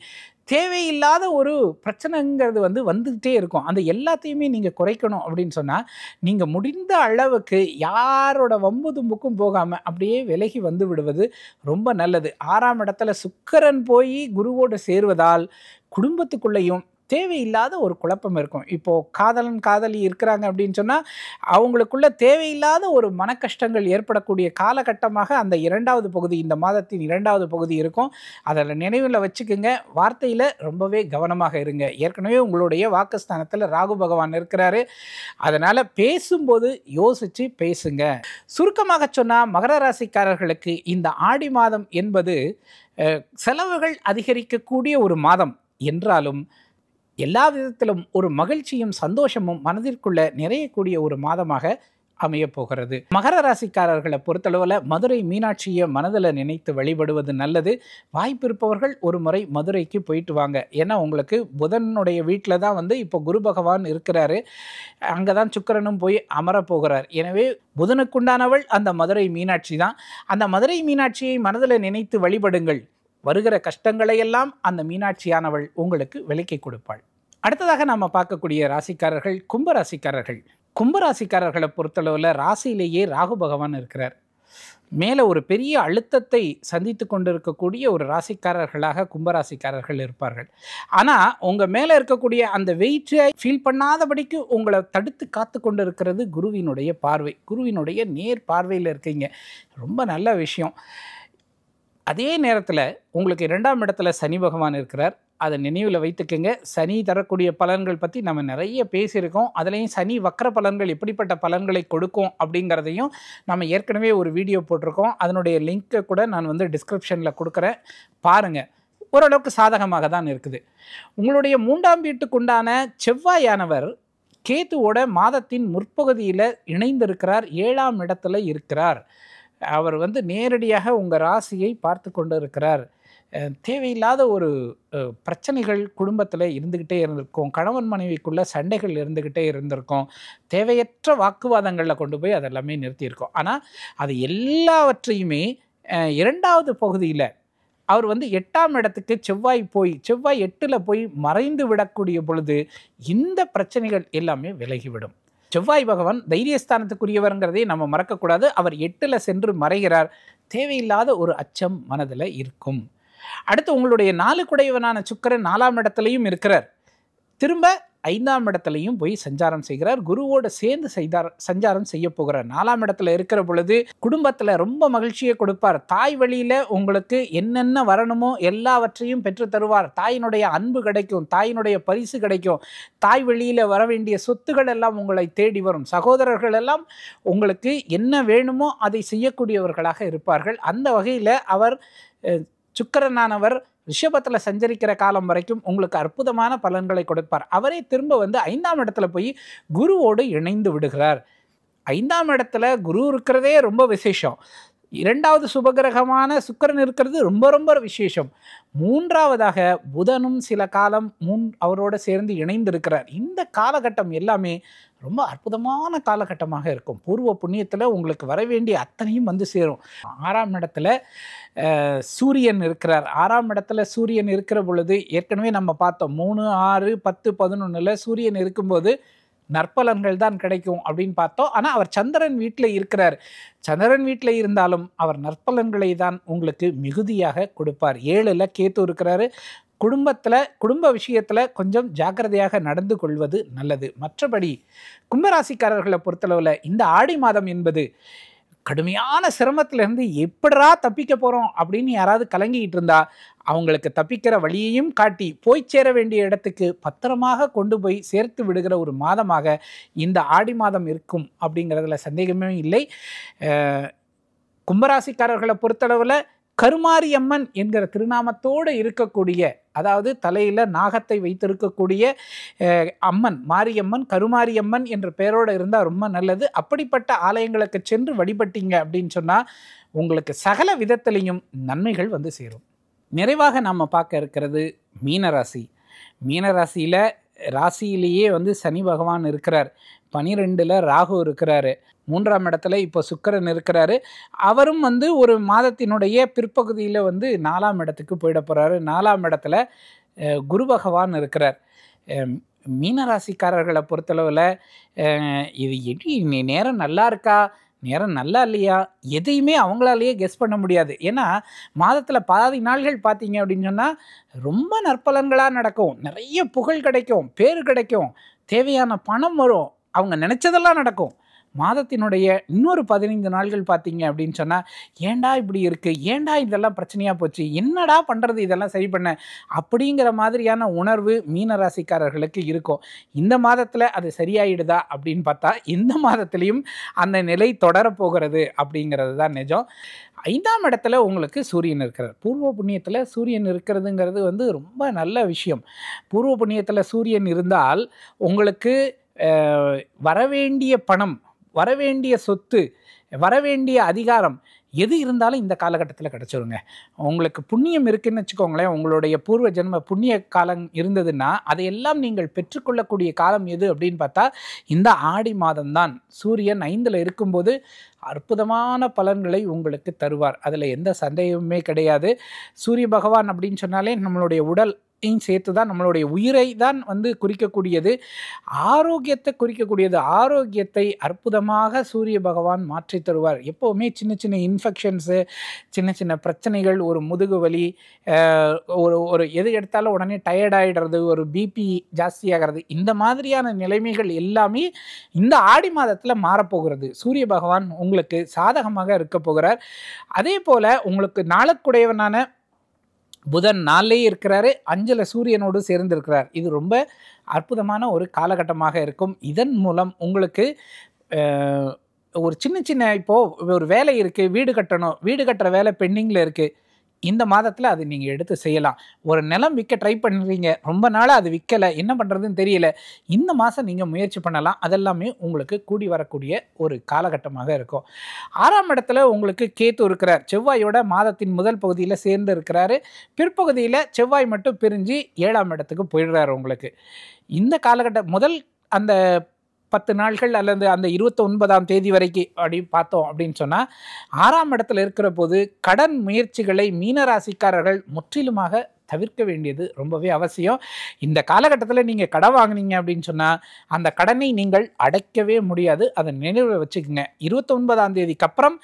B: தேவையில்லாத ஒரு பிரச்சனைங்கிறது வந்துக்கிட்டே இருக்கும். அந்த எல்லாத்தையுமே நீங்கள் குறைக்கணும் அப்படின்னு சொன்னால் நீங்கள் முடிந்த அளவுக்கு யாரோட வம்பு தும்புக்கும் போகாமல் அப்படியே விலகி வந்து விடுவது ரொம்ப நல்லது. 6ஆம் இடத்துல சுக்கிரன் போய் குருவோடு சேருவதால் குடும்பத்துக்குள்ளேயும் தேவையில்லாத ஒரு குழப்பம் இருக்கும். இப்போது காதலன் காதலி இருக்கிறாங்க அப்படின்னு சொன்னால் அவங்களுக்குள்ள தேவையில்லாத ஒரு மன கஷ்டங்கள் ஏற்படக்கூடிய காலகட்டமாக அந்த 2வது பகுதி, இந்த மாதத்தின் 2வது பகுதி இருக்கும். அதில் நினைவில் வச்சுக்கோங்க. வார்த்தையில் ரொம்பவே கவனமாக இருங்க. ஏற்கனவே உங்களுடைய வாக்குஸ்தானத்தில் ராகு பகவான் இருக்கிறாரு. அதனால் பேசும்போது யோசித்து பேசுங்க. சுருக்கமாக சொன்னால் மகர ராசிக்காரர்களுக்கு இந்த ஆடி மாதம் என்பது செலவுகள் அதிகரிக்கக்கூடிய ஒரு மாதம் என்றாலும் எல்லா விதத்திலும் ஒரு மகிழ்ச்சியும் சந்தோஷமும் மனதிற்குள்ள நிறையக்கூடிய ஒரு மாதமாக அமையப்போகிறது. மகர ராசிக்காரர்களை பொறுத்தளவில் மதுரை மீனாட்சியை மனதில் நினைத்து வழிபடுவது நல்லது. வாய்ப்பு இருப்பவர்கள் ஒரு முறை மதுரைக்கு போயிட்டு வாங்க. ஏன்னா உங்களுக்கு புதனுடைய வீட்டில் தான் இப்போ குரு பகவான் இருக்கிறாரு. அங்கே தான் சுக்கிரனும் போய் அமரப்போகிறார். எனவே புதனுக்குண்டானவள் அந்த மதுரை மீனாட்சி தான். அந்த மதுரை மீனாட்சியை மனதில் நினைத்து வழிபடுங்கள். வருகிற கஷ்டங்களையெல்லாம் அந்த மீனாட்சியானவள் உங்களுக்கு விலக்கி கொடுப்பாள். அடுத்ததாக நாம் பார்க்கக்கூடிய ராசிக்காரர்கள் கும்பராசிக்காரர்கள். கும்பராசிக்காரர்களை பொறுத்தளவில் ராசியிலேயே ராகு பகவான் இருக்கிறார். மேலே ஒரு பெரிய அழுத்தத்தை சந்தித்து கொண்டிருக்கக்கூடிய ஒரு ராசிக்காரர்களாக கும்பராசிக்காரர்கள் இருப்பார்கள். ஆனால் உங்கள் மேலே இருக்கக்கூடிய அந்த வெயிட்டை ஃபீல் பண்ணாதபடிக்கு உங்களை தடுத்து காத்து கொண்டு இருக்கிறது குருவினுடைய பார்வை. குருவினுடைய நேர் பார்வையில் இருக்கீங்க. ரொம்ப நல்ல விஷயம். அதே நேரத்தில் உங்களுக்கு 2ஆம் இடத்துல சனி பகவான் இருக்கிறார். அதை நினைவில் வைத்துக்கங்க. சனி தரக்கூடிய பலன்கள் பற்றி நம்ம நிறைய பேசியிருக்கோம். அதுலேயும் சனி வக்கர பலன்கள் எப்படிப்பட்ட பலன்களை கொடுக்கும் அப்படிங்கிறதையும் நம்ம ஏற்கனவே ஒரு வீடியோ போட்டிருக்கோம். அதனுடைய லிங்க்கை கூட நான் டிஸ்கிரிப்ஷனில் கொடுக்குறேன், பாருங்கள். ஓரளவுக்கு சாதகமாக தான் இருக்குது. உங்களுடைய 3ஆம் வீட்டுக்குண்டான செவ்வாயானவர் கேதுவோட மாதத்தின் முற்பகுதியில் இணைந்திருக்கிறார். 7ஆம் இடத்துல இருக்கிறார். அவர் நேரடியாக உங்கள் ராசியை பார்த்து கொண்டு இருக்கிறார். தேவையில்லாத ஒரு பிரச்சனைகள் குடும்பத்தில் இருந்துக்கிட்டே இருந்திருக்கும். கணவன் மனைவிக்குள்ள சண்டைகள் இருந்துக்கிட்டே இருந்திருக்கும். தேவையற்ற வாக்குவாதங்களில் கொண்டு போய் அதெல்லாமே நிறுத்தியிருக்கோம். ஆனால் அது எல்லாவற்றையுமே 2வது பகுதியில் அவர் 8ஆம் இடத்துக்கு செவ்வாய் 8ல் போய் மறைந்து விடக்கூடிய பொழுது இந்த பிரச்சனைகள் எல்லாமே விலகிவிடும். செவ்வாய் பகவான் தைரியஸ்தானத்துக்குரியவருங்கிறதை நம்ம மறக்கக்கூடாது. அவர் 8ல் சென்று மறைகிறார். தேவையில்லாத ஒரு அச்சம் மனதில் இருக்கும். அடுத்து உங்களுடைய 4 குடையவனான சுக்கிரன் 4ஆம் இடத்துலையும் இருக்கிறார். திரும்ப 5ஆம் இடத்துலையும் போய் சஞ்சாரம் செய்கிறார். குருவோடு சேர்ந்து சஞ்சாரம் செய்ய போகிறார். 4ஆம் இடத்துல இருக்கிற பொழுது குடும்பத்தில் ரொம்ப மகிழ்ச்சியை கொடுப்பார். தாய் வழியில் உங்களுக்கு என்னென்ன வரணுமோ எல்லாவற்றையும் பெற்று தருவார். தாயினுடைய அன்பு கிடைக்கும், தாயினுடைய பரிசு கிடைக்கும். தாய் வழியில் வர வேண்டிய சொத்துக்கள் எல்லாம் உங்களை தேடி வரும். சகோதரர்கள் எல்லாம் உங்களுக்கு என்ன வேணுமோ அதை செய்யக்கூடியவர்களாக இருப்பார்கள். அந்த வகையில் அவர் சுக்கிரனானவர் ரிஷபத்தில் சஞ்சரிக்கிற காலம் வரைக்கும் உங்களுக்கு அற்புதமான பலன்களை கொடுப்பார். அவரே திரும்ப 5ஆம் இடத்துல போய் குருவோடு இணைந்து விடுகிறார். 5ஆம் இடத்துல குரு இருக்கிறதே ரொம்ப விசேஷம். 2வது சுபகிரகமான சுக்கிரன் இருக்கிறது ரொம்ப ரொம்ப விசேஷம். 3ஆவதாக புதனும் சில காலம் அவரோட சேர்ந்து இணைந்திருக்கிறார். இந்த காலகட்டம் எல்லாமே ரொம்ப அற்புதமான காலகட்டமாக இருக்கும். பூர்வ புண்ணியத்தில் உங்களுக்கு வர வேண்டிய அத்தனையும் சேரும். 6ஆம் இடத்துல சூரியன் இருக்கிறார். 6ஆம் இடத்துல சூரியன் இருக்கிற பொழுது ஏற்கனவே நம்ம பார்த்தோம். 3, 6, 10, 11 சூரியன் இருக்கும்போது நற்பலன்கள் தான் கிடைக்கும் அப்படின்னு பார்த்தோம். ஆனால் அவர் சந்திரன் வீட்டில் இருக்கிறார். சந்திரன் வீட்டில் இருந்தாலும் அவர் நற்பலன்களை தான் உங்களுக்கு மிகுதியாக கொடுப்பார். 7ல் கேத்து இருக்கிறாரு. குடும்ப விஷயத்தில் கொஞ்சம் ஜாக்கிரதையாக நடந்து கொள்வது நல்லது. மற்றபடி கும்பராசிக்காரர்களை பொறுத்தளவில் இந்த ஆடி மாதம் என்பது கடுமையான சிரமத்திலேருந்து எப்படா தப்பிக்க போகிறோம் அப்படின்னு யாராவது கலங்கிக்கிட்டு இருந்தா அவங்களுக்கு தப்பிக்கிற வழியையும் காட்டி போய் சேர வேண்டிய இடத்துக்கு பத்திரமாக கொண்டு போய் சேர்த்து விடுகிற ஒரு மாதமாக இந்த ஆடி மாதம் இருக்கும் அப்படிங்கிறதுல சந்தேகமே இல்லை. கும்பராசிக்காரர்களை பொறுத்தளவில் கருமாரியம்மன் என்கிற திருநாமத்தோடு இருக்கக்கூடிய, அதாவது தலையில் நாகத்தை வைத்திருக்கக்கூடிய அம்மன் மாரியம்மன், கருமாரியம்மன் என்ற பெயரோடு இருந்தால் ரொம்ப நல்லது. அப்படிப்பட்ட ஆலயங்களுக்கு சென்று வழிபட்டீங்க அப்படின்னு சொன்னால் உங்களுக்கு சகல விதத்திலையும் நன்மைகள் வந்து சேரும். நிறைவாக நாம் பார்க்க இருக்கிறது மீனராசி. மீனராசியில் ராசியிலேயே வந்து சனி பகவான் இருக்கிறார், 12ல் ராகு இருக்கிறாரு, 3ஆம் இடத்துல இப்போ சுக்கிரன் இருக்கிறாரு. அவரும் வந்து ஒரு மாதத்தினுடைய பிற்பகுதியில் வந்து 4ஆம் இடத்துக்கு போயிட போகிறாரு. 4ஆம் இடத்துல குரு பகவான் இருக்கிறார். மீனராசிக்காரர்களை பொறுத்தளவில் இது எப்படி நேரம் நல்லா இருக்கா நேரம் நல்லா இல்லையா எதையுமே அவங்களாலேயே கெஸ் பண்ண முடியாது. ஏன்னா மாதத்தில் பாதி நாள்கள் பார்த்தீங்க அப்படின்னு சொன்னால் ரொம்ப நற்பலன்களாக நடக்கும், நிறைய புகழ் கிடைக்கும், பேர் கிடைக்கும், தேவையான பணம் வரும், அவங்க நினச்சதெல்லாம் நடக்கும். மாதத்தினுடைய இன்னொரு 15 நாள்கள் பார்த்தீங்க அப்படின்னு சொன்னால் ஏண்டா இப்படி இருக்குது, ஏண்டா இதெல்லாம் பிரச்சனையாக போச்சு, என்னடா பண்ணுறது இதெல்லாம் சரி பண்ண அப்படிங்கிற மாதிரியான உணர்வு மீனராசிக்காரர்களுக்கு இருக்கும். இந்த மாதத்தில் அது சரியாயிடுதா அப்படின்னு பார்த்தா இந்த மாதத்துலேயும் அந்த நிலை தொடரப்போகிறது அப்படிங்கிறது தான் நிஜம். 5ஆம் இடத்துல உங்களுக்கு சூரியன் இருக்கிறார். பூர்வ புண்ணியத்தில் சூரியன் இருக்கிறதுங்கிறது வந்து ரொம்ப நல்ல விஷயம். பூர்வ புண்ணியத்தில் சூரியன் இருந்தால் உங்களுக்கு வரவேண்டிய பணம், வரவேண்டிய சொத்து, வரவேண்டிய அதிகாரம் எது இருந்தாலும் இந்த காலகட்டத்தில் கிடச்சிருங்க. உங்களுக்கு புண்ணியம் இருக்குதுன்னு வச்சுக்கோங்களேன், உங்களுடைய பூர்வ ஜென்ம புண்ணிய காலம் இருந்ததுன்னா அதையெல்லாம் நீங்கள் பெற்றுக்கொள்ளக்கூடிய காலம் எது அப்படின்னு பார்த்தா இந்த ஆடி மாதம்தான். சூரியன் 5ல் இருக்கும்போது அற்புதமான பலன்களை உங்களுக்கு தருவார், அதில் எந்த சந்தேகமுமே கிடையாது. சூரிய பகவான் அப்படின்னு சொன்னாலே நம்மளுடைய உடல் சேர்த்து தான், நம்மளுடைய உயிரை தான் வந்து குறிக்கக்கூடியது, ஆரோக்கியத்தை குறிக்கக்கூடியது. ஆரோக்கியத்தை அற்புதமாக சூரிய பகவான் மாற்றி தருவார். எப்போவுமே சின்ன சின்ன இன்ஃபெக்ஷன்ஸு, சின்ன சின்ன பிரச்சனைகள், ஒரு முதுகு வலி, ஒரு எது எடுத்தாலும் உடனே டயர்டாகிடுறது, ஒரு பிபி ஜாஸ்தியாகிறது, இந்த மாதிரியான நிலைமைகள் எல்லாமே இந்த ஆடி மாதத்தில் மாறப்போகிறது. சூரிய பகவான் உங்களுக்கு சாதகமாக இருக்க போகிறார். அதே போல் உங்களுக்கு நாளுக்குடையவனான புதன் 4லேயே இருக்கிறாரு, 5ல் சூரியனோடு சேர்ந்திருக்கிறார். இது ரொம்ப அற்புதமான ஒரு காலகட்டமாக இருக்கும். இதன் மூலம் உங்களுக்கு ஒரு சின்ன சின்ன இப்போது ஒரு வேலை இருக்குது, வீடு கட்டணும், வீடு கட்டுற வேலை பெண்டிங்கில் இருக்குது, இந்த மாதத்தில் அது நீங்கள் எடுத்து செய்யலாம். ஒரு நிலம் விற்க ட்ரை பண்ணுறீங்க, ரொம்ப நாளாக அது விற்கலை, என்ன பண்ணுறதுன்னு தெரியல, இந்த மாதம் நீங்கள் முயற்சி பண்ணலாம். அதெல்லாமே உங்களுக்கு கூடி வரக்கூடிய ஒரு காலகட்டமாக இருக்கும். 6ஆம் இடத்துல உங்களுக்கு கேத்து இருக்கிறார், செவ்வாயோட மாதத்தின் முதல் பகுதியில் சேர்ந்து இருக்கிறாரு. பிற்பகுதியில் செவ்வாய் மட்டும் பிரிஞ்சு 7ஆம் இடத்துக்கு போயிடுறாரு. உங்களுக்கு இந்த காலகட்டம் முதல் அந்த 10 நாட்கள் அல்லது அந்த 29ஆம் தேதி வரைக்கும் அப்படி பார்த்தோம் அப்படின்னு சொன்னால் 6ஆம் இடத்துல இருக்கிற போது கடன் முயற்சிகளை மீனராசிக்காரர்கள் முற்றிலுமாக தவிர்க்க வேண்டியது ரொம்பவே அவசியம். இந்த காலகட்டத்தில் நீங்கள் கடன் வாங்கினீங்க அப்படின்னு சொன்னால் அந்த கடனை நீங்கள் அடைக்கவே முடியாது, அதை நினைவில் வச்சுக்கோங்க. 29ஆம் தேதிக்கு அப்புறம்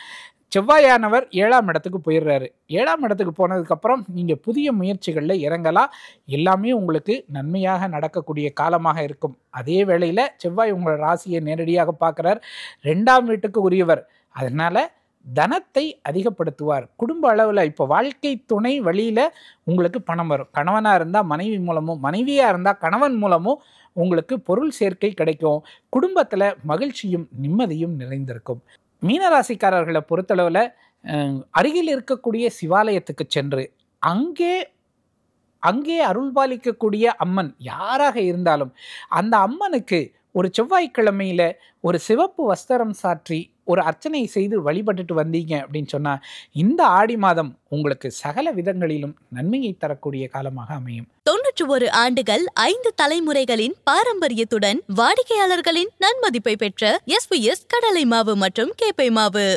B: செவ்வாயானவர் 7ஆம் இடத்துக்கு போயிடுறாரு. 7ஆம் இடத்துக்கு போனதுக்கப்புறம் நீங்கள் புதிய முயற்சிகளில் இறங்கலாம். எல்லாமே உங்களுக்கு நன்மையாக நடக்கக்கூடிய காலமாக இருக்கும். அதே வேளையில் செவ்வாய் உங்கள் ராசியை நேரடியாக பார்க்குறார், 2ஆம் வீட்டுக்கு உரியவர். அதனால் தனத்தை அதிகப்படுத்துவார். குடும்ப அளவில் இப்போ வாழ்க்கை துணை வழியில் உங்களுக்கு பணம் வரும். கணவனாக இருந்தால் மனைவி மூலமும், மனைவியாக இருந்தால் கணவன் மூலமும் உங்களுக்கு பொருள் சேர்க்கை கிடைக்கும். குடும்பத்தில் மகிழ்ச்சியும் நிம்மதியும் நிறைந்திருக்கும். மீனராசிக்காரர்களை பொறுத்தளவில் அருகில் இருக்கக்கூடிய சிவாலயத்துக்கு சென்று அங்கே அருள்பாலிக்கக்கூடிய அம்மன் யாராக இருந்தாலும் அந்த அம்மனுக்கு ஒரு செவ்வாய்க்கிழமையில் ஒரு சிவப்பு வஸ்திரம் சாற்றி ஒரு அர்ச்சனை செய்து வழிபட்டுட்டு வந்தீங்க அப்படின்னு சொன்னால் இந்த ஆடி மாதம் உங்களுக்கு சகல விதங்களிலும் நன்மையை தரக்கூடிய காலமாக அமையும்.
A: 91 ஆண்டுகள் 5 தலைமுறைகளின் பாரம்பரியத்துடன் வாடிக்கையாளர்களின் நன்மதிப்பை பெற்ற SVS கடலை மாவு மற்றும் கேப்பை மாவு.